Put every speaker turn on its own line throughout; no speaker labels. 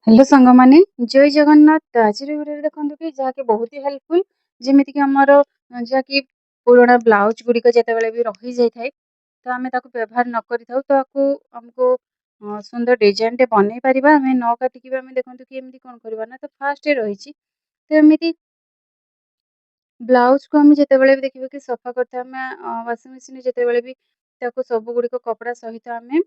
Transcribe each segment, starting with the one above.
Hello ସାଙ୍ଗମାନେ, ଜୟ ଜଗନ୍ନାଥ। ତ ଆଜିର ଭିଡ଼ିଓରେ ଦେଖନ୍ତୁ କି ଯାହାକି ବହୁତ ହି ହେଲ୍ପଫୁଲ୍। ଯେମିତିକି ଆମର ଯାହାକି ପୁରୁଣା ବ୍ଲାଉଜ୍ ଗୁଡ଼ିକ ଯେତେବେଳେ ବି ରହିଯାଇଥାଏ, ତ ଆମେ ତାକୁ ବ୍ୟବହାର ନ କରିଥାଉ, ତ ଆମକୁ ସୁନ୍ଦର ଡିଜାଇନଟେ ବନେଇ ପାରିବା। ଆମେ ନ କାଟିକି ବି ଆମେ ଦେଖନ୍ତୁ କି ଏମିତି କ'ଣ କରିବା ନା, ତ ଫାର୍ଷ୍ଟରେ ରହିଛି। ତ ଏମିତି ବ୍ଲାଉଜକୁ ଆମେ ଯେତେବେଳେ ବି ଦେଖିବା କି ସଫା କରିଥାଉ, ଆମେ ୱାସିଂ ମେସିନରେ ଯେତେବେଳେ ବି ତାକୁ ସବୁଗୁଡ଼ିକ କପଡ଼ା ସହିତ ଆମେ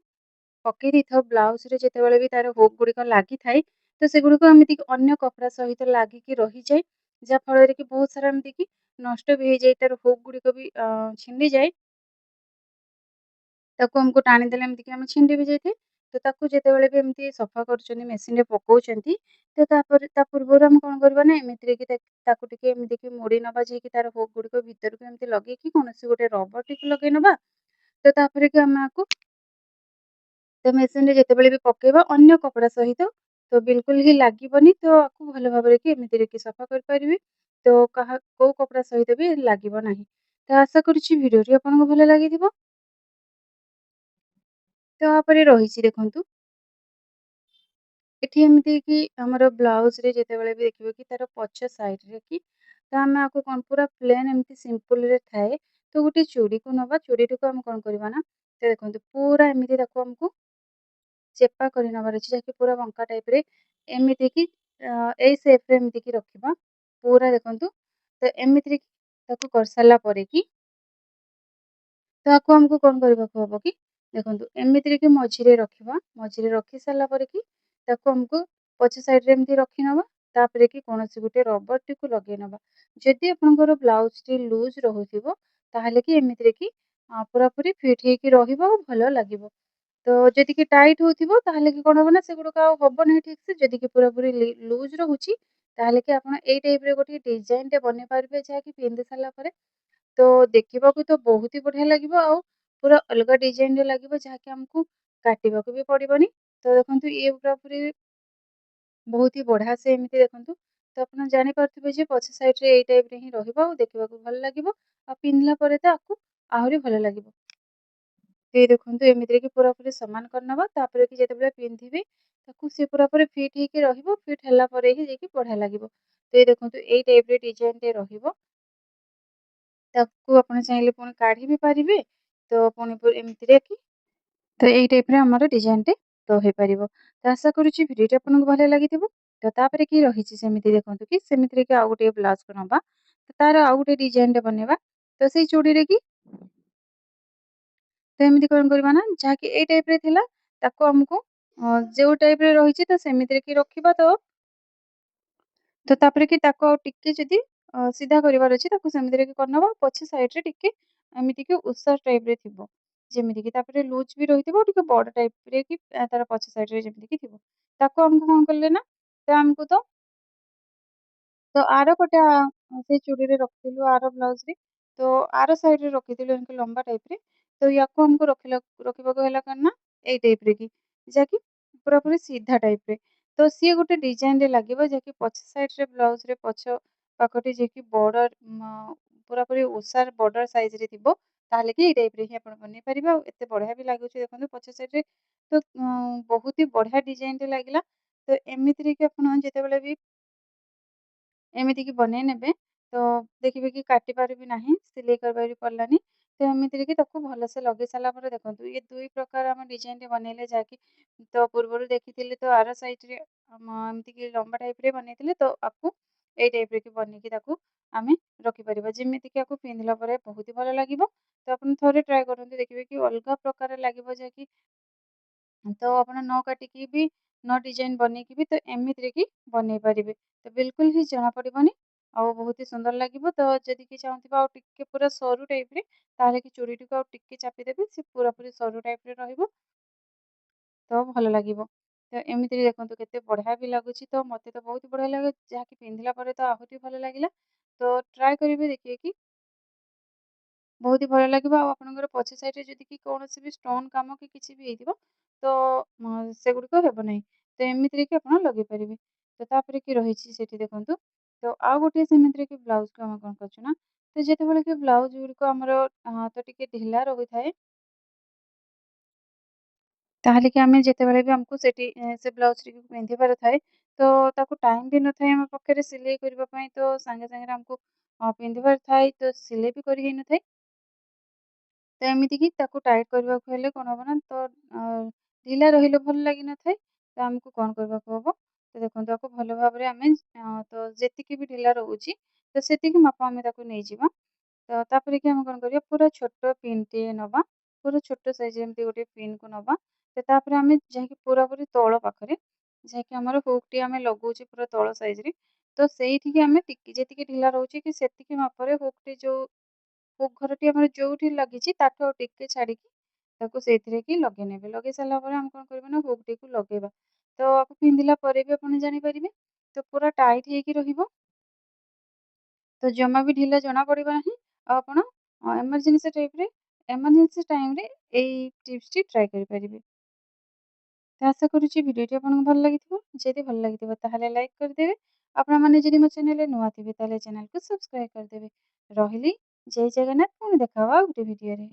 ପକେଇ ଦେଇଥାଉ, ବ୍ଲାଉଜରେ ଯେତେବେଳେ ବି ତାର ହୁକ୍ ଗୁଡ଼ିକ ଲାଗିଥାଏ, ତ ସେଗୁଡ଼ିକ ଏମିତି ଅନ୍ୟ କପଡ଼ା ସହିତ ଲାଗିକି ରହିଯାଏ। ଯାହା ଫଳରେ କି ବହୁତ ସାରା ଏମିତି କି ନଷ୍ଟ ବି ହେଇଯାଏ, ତାର ହୁକ୍ ଗୁଡ଼ିକ ବି ଛିଣ୍ଡିଯାଏ। ତାକୁ ଆମକୁ ଟାଣିଦେଲେ ଏମିତିକି ଆମେ ଛିଣ୍ଡି ବି ଯାଇଥାଏ। ତ ତାକୁ ଯେତେବେଳେ ବି ଏମିତି ସଫା କରୁଛନ୍ତି, ମେସିନରେ ପକଉଛନ୍ତି, ତ ତା ପୂର୍ବରୁ ଆମେ କ'ଣ କରିବା ନା, ଏମିତିରେ କି ତାକୁ ଟିକେ ଏମିତିକି ମୋଡ଼ି ନବା, ଯାଇକି ତାର ହୁକ୍ ଗୁଡ଼ିକ ଭିତରକୁ ଏମିତି ଲଗେଇକି କୌଣସି ଗୋଟେ ରବରଟିକୁ ଲଗେଇ ନବା। ତ ତାପରେ କି ଆମେ ତ ମେସିନରେ ଯେତେବେଳେ ବି ପକେଇବା ଅନ୍ୟ କପଡ଼ା ସହିତ, ତ ବିଲକୁଲ ହିଁ ଲାଗିବନି। ତ ଆକୁ ଭଲ ଭାବରେ କି ଏମିତିରେ କି ସଫା କରିପାରିବେ। ତ କୋଉ କପଡ଼ା ସହିତ ବି ଲାଗିବ ନାହିଁ। ତ ଆଶା କରୁଛି ଭିଡ଼ିଓଟି ଆପଣଙ୍କୁ ଭଲ ଲାଗିଥିବ। ତ ତାପରେ ରହିଛି ଦେଖନ୍ତୁ, ଏଠି ଏମିତି କି ଆମର ବ୍ଲାଉଜରେ ଯେତେବେଳେ ବି ଦେଖିବ କି ତାର ପଛ ସାଇଡ଼ରେ କି, ତ ଆମେ ଆକୁ କ'ଣ ପୁରା ପ୍ଲେନ୍ ଏମିତି ସିମ୍ପଲରେ ଥାଏ, ତ ଗୋଟେ ଚୁଡ଼ିକୁ ନବା। ଚୁଡ଼ିଟିକୁ ଆମେ କ'ଣ କରିବା ନା, ତ ଦେଖନ୍ତୁ ପୁରା ଏମିତି ତାକୁ ଆମକୁ ଚେପା କରି ନେବାର ଅଛି, ଯାହାକି ପୁରା ବଙ୍କା ଟାଇପ୍‌ରେ ଏମିତିକି ଏଇ ସେପ୍‌ରେ ଏମିତିକି ରଖିବା। ପୁରା ଦେଖନ୍ତୁ, ତ ଏମିତିରେ ତାକୁ କରିସାରିଲା ପରେ କି, ତ ଆକୁ ଆମକୁ କ'ଣ କରିବାକୁ ହବ କି, ଦେଖନ୍ତୁ ଏମିତିରେ କି ମଝିରେ ରଖିବା। ମଝିରେ ରଖି ସାରିଲା ପରେ କି ତାକୁ ଆମକୁ ପଛ ସାଇଡ଼ରେ ଏମିତି ରଖିନବା। ତାପରେ କି କୌଣସି ଗୋଟେ ରବରଟିକୁ ଲଗେଇ ନବା। ଯଦି ଆପଣଙ୍କର ବ୍ଲାଉଜଟି ଲୁଜ୍ ରହୁଥିବ, ତାହେଲେ କି ଏମିତିରେ କି ପୁରାପୁରି ଫିଟ୍ ହେଇକି ରହିବ ଆଉ ଭଲ ଲାଗିବ। ତ ଯଦି କି ଟାଇଟ୍ ହଉଥିବ, ତାହେଲେ କି କ'ଣ ହବ ନା, ସେଗୁଡ଼ିକ ଆଉ ହବ ନାହିଁ ଠିକ୍‌ସେ। ଯଦି କି ପୁରାପୁରି ଲୁଜ୍ ରହୁଛି, ତାହେଲେ କି ଆପଣ ଏଇ ଟାଇପ୍‌ରେ ଗୋଟେ ଡିଜାଇନଟେ ବନେଇ ପାରିବେ, ଯାହାକି ପିନ୍ଧି ସାରିଲା ପରେ ତ ଦେଖିବାକୁ ତ ବହୁତ ହି ବଢ଼ିଆ ଲାଗିବ, ଆଉ ପୁରା ଅଲଗା ଡିଜାଇନରେ ଲାଗିବ, ଯାହାକି ଆମକୁ କାଟିବାକୁ ବି ପଡ଼ିବନି। ତ ଦେଖନ୍ତୁ ଇଏ ପୁରାପୁରି ବହୁତ ହି ବଢ଼ିଆ ସେ ଏମିତି ଦେଖନ୍ତୁ। ତ ଆପଣ ଜାଣିପାରୁଥିବେ ଯେ ପଛ ସାଇଡ଼ରେ ଏଇ ଟାଇପ୍‌ରେ ହିଁ ରହିବ, ଆଉ ଦେଖିବାକୁ ଭଲ ଲାଗିବ। ଆଉ ପିନ୍ଧିଲା ପରେ ତ ଆକୁ ଆହୁରି ଭଲ ଲାଗିବ। ତ ଏଇ ଦେଖନ୍ତୁ ଏମିତିରେ କି ପୁରାପୁରି ସମାନ କରିନବା। ତାପରେ କି ଯେତେବେଳେ ପିନ୍ଧିବେ, ତାକୁ ସେ ପୁରାପୁରି ଫିଟ୍ ହେଇକି ରହିବ। ଫିଟ୍ ହେଲା ପରେ ହିଁ ଯାଇକି ବଢ଼ିଆ ଲାଗିବ। ତ ଏଇ ଦେଖନ୍ତୁ ଏଇ ଟାଇପ୍‌ରେ ଡିଜାଇନଟେ ରହିବ। ତାକୁ ଆପଣ ଚାହିଁଲେ ପୁଣି କାଢ଼ି ବି ପାରିବେ। ତ ପୁଣି ଏମିତିରେ କି, ତ ଏଇ ଟାଇପ୍‌ରେ ଆମର ଡିଜାଇନଟେ ରହିପାରିବ। ତ ଆଶା କରୁଛି ଭିଡ଼ିଓଟି ଆପଣଙ୍କୁ ଭଲ ଲାଗିଥିବ। ତ ତାପରେ କି ରହିଛି ସେମିତି ଦେଖନ୍ତୁ କି, ସେମିତିରେ କି ଆଉ ଗୋଟିଏ ବ୍ଲାଉଜକୁ ନବା। ତ ତାର ଆଉ ଗୋଟେ ଡିଜାଇନଟେ ବନେଇବା। ତ ସେଇ ଚୁଡ଼ିରେ କି, ତ ଏମିତି କ'ଣ କରିବା ନା, ଯାହାକି ଏଇ ଟାଇପ୍‌ରେ ଥିଲା, ତାକୁ ଆମକୁ ଯୋଉ ଟାଇପ୍‌ରେ ରହିଛି ତ ସେମିତିରେ କି ରଖିବା। ତ ତାପରେ କି ତାକୁ ଆଉ ଟିକେ ଯଦି ସିଧା କରିବାର ଅଛି, ତାକୁ ସେମିତିରେ କି କରିନବା। ପଛ ସାଇଡ଼ରେ ଟିକେ ଏମିତିକି ଓସାର ଟାଇପ୍‌ରେ ଥିବ। ଯେମିତିକି ତାପରେ ଲୁଜ୍ ବି ରହିଥିବ, ଟିକେ ବଡ଼ ଟାଇପ୍‌ରେ କି ତାର ପଛ ସାଇଡ଼ରେ ଯେମିତିକି ଥିବ। ତାକୁ ଆମକୁ କ'ଣ କଲେ ନା, ତ ଆମକୁ ଆର ପଟେ ସେଇ ଚୁଡ଼ିରେ ରଖିଥିଲୁ ଆର ବ୍ଲାଉଜରେ। ତ ଆର ସାଇଡ଼ରେ ରଖିଥିଲୁ ଏମିତି ଲମ୍ବା ଟାଇପ୍‌ରେ। ତ ୟାକୁ ଆମକୁ ରଖିବାକୁ ହେଲା କ'ଣ ନା, ଏଇ ଟାଇପ୍‌ରେ କି, ଯାହାକି ପୁରାପୁରି ସିଧା ଟାଇପ୍‌ରେ। ତ ସିଏ ଗୋଟେ ଡିଜାଇନରେ ଲାଗିବ, ଯାହାକି ପଛ ସାଇଡ଼ରେ ବ୍ଲାଉଜରେ ପଛ ପାଖଟି ଯିଏକି ବର୍ଡର ପୁରାପୁରି ଓସାର ବର୍ଡର ସାଇଜରେ ଥିବ, ତାହେଲେ କି ଏଇ ଟାଇପ୍‌ରେ ହିଁ ଆପଣ ବନେଇ ପାରିବେ। ଆଉ ଏତେ ବଢ଼ିଆ ବି ଲାଗୁଛି ଦେଖନ୍ତୁ ପଛ ସାଇଡ଼ରେ। ତ ବହୁତ ହି ବଢ଼ିଆ ଡିଜାଇନଟେ ଲାଗିଲା। ତ ଏମିତିରେ କି ଆପଣ ଯେତେବେଳେ ବି ଏମିତିକି ବନେଇ ନେବେ, ତ ଦେଖିବେ କି କାଟିବାର ବି ନାହିଁ, ସିଲେଇ କରିବାର ବି ପଡ଼ିଲାନି। ତ ଏମିତିରେ କି ତାକୁ ଭଲସେ ଲଗେଇ ସାରିଲା ପରେ ଦେଖନ୍ତୁ, ଇଏ 2 ପ୍ରକାର ଆମେ ଡିଜାଇନଟେ ବନେଇଲେ, ଯାହାକି ତ ପୂର୍ବରୁ ଦେଖିଥିଲେ ତ ଆର ସାଇଡ଼ରେ ଏମିତିକି ଲମ୍ବା ଟାଇପ୍‌ରେ ବନେଇଥିଲେ। ତ ଆକୁ ଏଇ ଟାଇପ୍‌ରେ କି ବନେଇକି ତାକୁ ଆମେ ରଖିପାରିବା। ଯେମିତିକି ଆକୁ ପିନ୍ଧିଲା ପରେ ବହୁତ ହି ଭଲ ଲାଗିବ। ତ ଆପଣ ଥରେ ଟ୍ରାଏ କରନ୍ତୁ, ଦେଖିବେ କି ଅଲଗା ପ୍ରକାର ଲାଗିବ, ଯାହାକି ତ ଆପଣ ନ କାଟିକି ବି, ନ ଡିଜାଇନ ବନେଇକି ବି ତ ଏମିତିରେ କି ବନେଇ ପାରିବେ। ତ ବିଲକୁଲ ହିଁ ଜଣାପଡ଼ିବନି, ଆଉ ବହୁତ ହି ସୁନ୍ଦର ଲାଗିବ। ତ ଯଦି କି ଚାହୁଁଥିବ ଆଉ ଟିକେ ପୁରା ସରୁ ଟାଇପ୍‌ରେ, ତାହେଲେ କି ଚୁଡ଼ିଟିକୁ ଆଉ ଟିକେ ଚାପିଦେବେ, ସେ ପୁରାପୁରି ସରୁ ଟାଇପ୍‌ରେ ରହିବ। ତ ଭଲ ଲାଗିବ। ତ ଏମିତିରେ ଦେଖନ୍ତୁ କେତେ ବଢ଼ିଆ ବି ଲାଗୁଛି। ତ ମୋତେ ତ ବହୁତ ବଢ଼ିଆ ଲାଗେ, ଯାହାକି ପିନ୍ଧିଲା ପରେ ତ ଆହୁରି ଭଲ ଲାଗିଲା। ତ ଟ୍ରାଏ କରିବେ, ଦେଖିବେ କି ବହୁତ ହି ଭଲ ଲାଗିବ। ଆଉ ଆପଣଙ୍କର ପଛ ସାଇଡ଼ରେ ଯଦି କି କୌଣସି ବି ଷ୍ଟୋନ୍ କାମ କି କିଛି ବି ହେଇଥିବ, ତ ସେଗୁଡ଼ିକ ହେବ ନାହିଁ। ତ ଏମିତିରେ କି ଆପଣ ଲଗେଇ ପାରିବେ। ତ ତାପରେ କି ରହିଛି ସେଠି ଦେଖନ୍ତୁ। ତ ଆଉ ଗୋଟିଏ ସେମିତିରେ କି ବ୍ଲାଉଜକୁ ଆମେ କ'ଣ କରୁଛୁ ନା, ତ ଯେତେବେଳେ କି ବ୍ଲାଉଜ ଗୁଡ଼ିକ ଆମର ତ ଟିକେ ଢିଲା ରହିଥାଏ। ତାହେଲେ କି ଆମେ ଯେତେବେଳେ ବି ଆମକୁ ସେଠି ସେ ବ୍ଲାଉଜଟିକୁ ପିନ୍ଧିବାର ଥାଏ, ତ ତାକୁ ଟାଇମ୍ ବି ନଥାଏ ଆମ ପାଖରେ ସିଲେଇ କରିବା ପାଇଁ, ତ ସାଙ୍ଗେ ସାଙ୍ଗରେ ଆମକୁ ପିନ୍ଧିବାର ଥାଏ, ତ ସିଲେଇ ବି କରି ହେଇନଥାଏ। ତ ଏମିତିକି ତାକୁ ଟାଇଟ୍ କରିବାକୁ ହେଲେ କଣ ହବ ନା, ତ ଢିଲା ରହିଲେ ଭଲ ଲାଗିନଥାଏ। ତ ଆମକୁ କଣ କରିବାକୁ ହବ, ତ ଦେଖନ୍ତୁ ଆକୁ ଭଲ ଭାବରେ ଆମେ ତ ଯେତିକି ବି ଢିଲା ରହୁଛି, ତ ସେତିକି ମାପ ଆମେ ତାକୁ ନେଇଯିବା। ତ ତାପରେ କି ଆମେ କଣ କରିବା, ପୁରା ଛୋଟ ପିନ୍‌ଟିଏ ନବା। ପୁରା ଛୋଟ ସାଇଜ୍ ଏମିତି ଗୋଟେ ପିନ୍‌କୁ ନବା। ତ ତାପରେ ଆମେ ଯାଇକି ପୁରାପୁରି ତଳ ପାଖରେ, ଯାଇକି ଆମର ହୁକ୍‌ଟି ଆମେ ଲଗଉଛେ ପୁରା ତଳ ସାଇଜ୍‌ରେ। ତ ସେଇଠିକି ଆମେ ଯେତିକି ଢିଲା ରହୁଛି କି ସେତିକି ମାପରେ ହୁକ୍‌ଟି ଯୋଉ ହୁକ୍ ଘରଟି ଆମର ଯୋଉଠି ଲାଗିଛି ତାଠୁ ଆଉ ଟିକେ ଛାଡ଼ିକି ତାକୁ ସେଇଥିରେ କି ଲଗେଇ ନେବେ। ଲଗେଇ ସାରିଲା ପରେ ଆମେ କଣ କରିବା ନା ହୁକ୍‌ଟିକୁ ଲଗେଇବା। ତ ଆକୁ ପିନ୍ଧିଲା ପରେ ବି ଆପଣ ଜାଣିପାରିବେ। ତ ପୁରା ଟାଇଟ୍ ହେଇକି ରହିବ। ତ ଜମା ବି ଢିଲା ଜଣାପଡ଼ିବ ନାହିଁ। ଆଉ ଆପଣ ଏମର୍ଜେନ୍ସି ଟାଇମ୍‌ରେ ଏଇ ଟିପ୍ସଟି ଟ୍ରାଏ କରିପାରିବେ। ତ ଆଶା କରୁଛି ଭିଡିଓଟି ଆପଣଙ୍କୁ ଭଲ ଲାଗିଥିବ। ଯଦି ଭଲ ଲାଗିଥିବ ତାହେଲେ ଲାଇକ୍ କରିଦେବେ। ଆପଣମାନେ ଯଦି ମୋ ଚ୍ୟାନେଲରେ ନୂଆ ଥିବେ ତାହେଲେ ଚ୍ୟାନେଲକୁ ସବସ୍କ୍ରାଇବ୍ କରିଦେବେ। ରହିଲି। ଜୟ ଜଗନ୍ନାଥ। ପୁଣି ଦେଖା ହବା ଆଉ ଗୋଟେ ଭିଡିଓରେ।